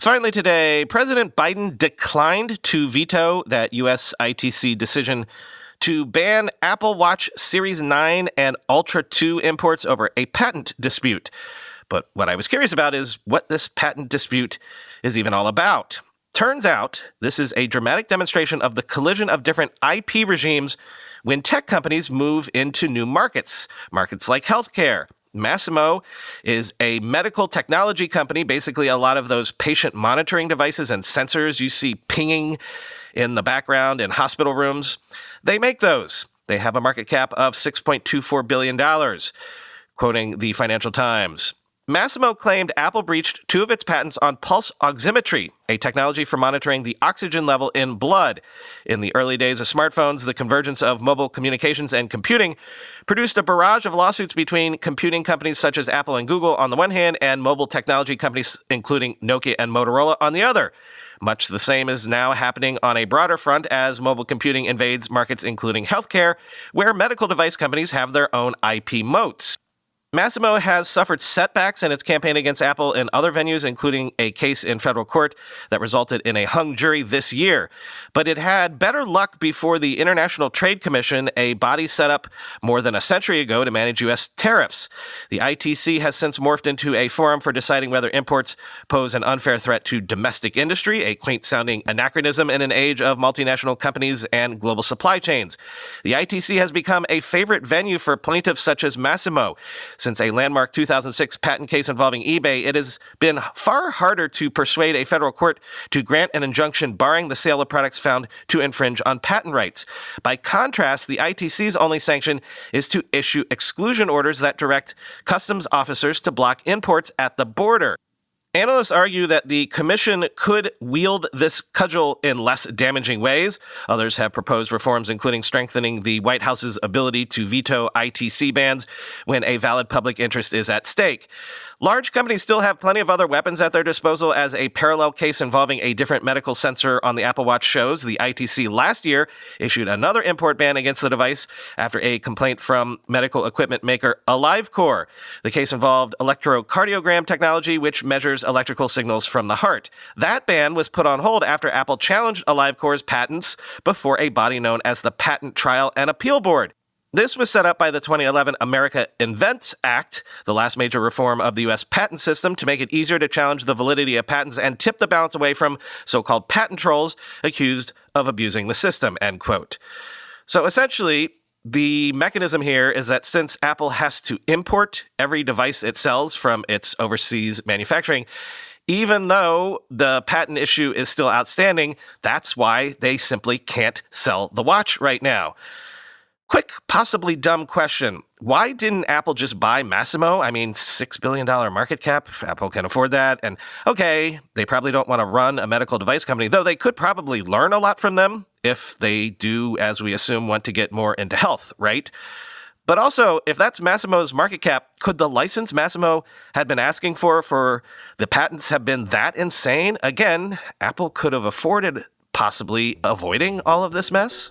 Finally today, President Biden declined to veto that U.S. ITC decision to ban Apple Watch Series 9 and Ultra 2 imports over a patent dispute. But what I was curious about is what this patent dispute is even all about. Turns out this is a dramatic demonstration of the collision of different IP regimes when tech companies move into new markets like healthcare. Masimo is a medical technology company, basically a lot of those patient monitoring devices and sensors you see pinging in the background in hospital rooms. They make those. They have a market cap of $6.24 billion, quoting the Financial Times. Masimo claimed Apple breached 2 of its patents on pulse oximetry, a technology for monitoring the oxygen level in blood. In the early days of smartphones, the convergence of mobile communications and computing produced a barrage of lawsuits between computing companies such as Apple and Google on the one hand and mobile technology companies including Nokia and Motorola on the other. Much the same is now happening on a broader front as mobile computing invades markets including healthcare, where medical device companies have their own IP moats. Masimo has suffered setbacks in its campaign against Apple in other venues, including a case in federal court that resulted in a hung jury this year. But it had better luck before the International Trade Commission, a body set up more than a century ago to manage U.S. tariffs. The ITC has since morphed into a forum for deciding whether imports pose an unfair threat to domestic industry, a quaint-sounding anachronism in an age of multinational companies and global supply chains. The ITC has become a favorite venue for plaintiffs such as Masimo. Since a landmark 2006 patent case involving eBay, it has been far harder to persuade a federal court to grant an injunction barring the sale of products found to infringe on patent rights. By contrast, the ITC's only sanction is to issue exclusion orders that direct customs officers to block imports at the border. Analysts argue that the commission could wield this cudgel in less damaging ways. Others have proposed reforms, including strengthening the White House's ability to veto ITC bans when a valid public interest is at stake. Large companies still have plenty of other weapons at their disposal, as a parallel case involving a different medical sensor on the Apple Watch shows. The ITC last year issued another import ban against the device after a complaint from medical equipment maker AliveCor. The case involved electrocardiogram technology, which measures electrical signals from the heart. That ban was put on hold after Apple challenged AliveCor's patents before a body known as the Patent Trial and Appeal Board. This was set up by the 2011 America Invents Act, the last major reform of the U.S. patent system, to make it easier to challenge the validity of patents and tip the balance away from so-called patent trolls accused of abusing the system, end quote. So essentially, the mechanism here is that since Apple has to import every device it sells from its overseas manufacturing, even though the patent issue is still outstanding, that's why they simply can't sell the watch right now. Quick, possibly dumb question. Why didn't Apple just buy Masimo? I mean, $6 billion market cap. Apple can afford that. And okay, they probably don't want to run a medical device company, though they could probably learn a lot from them if they do, as we assume, want to get more into health, right? But also, if that's Masimo's market cap, could the license Masimo had been asking for the patents have been that insane? Again, Apple could have afforded possibly avoiding all of this mess.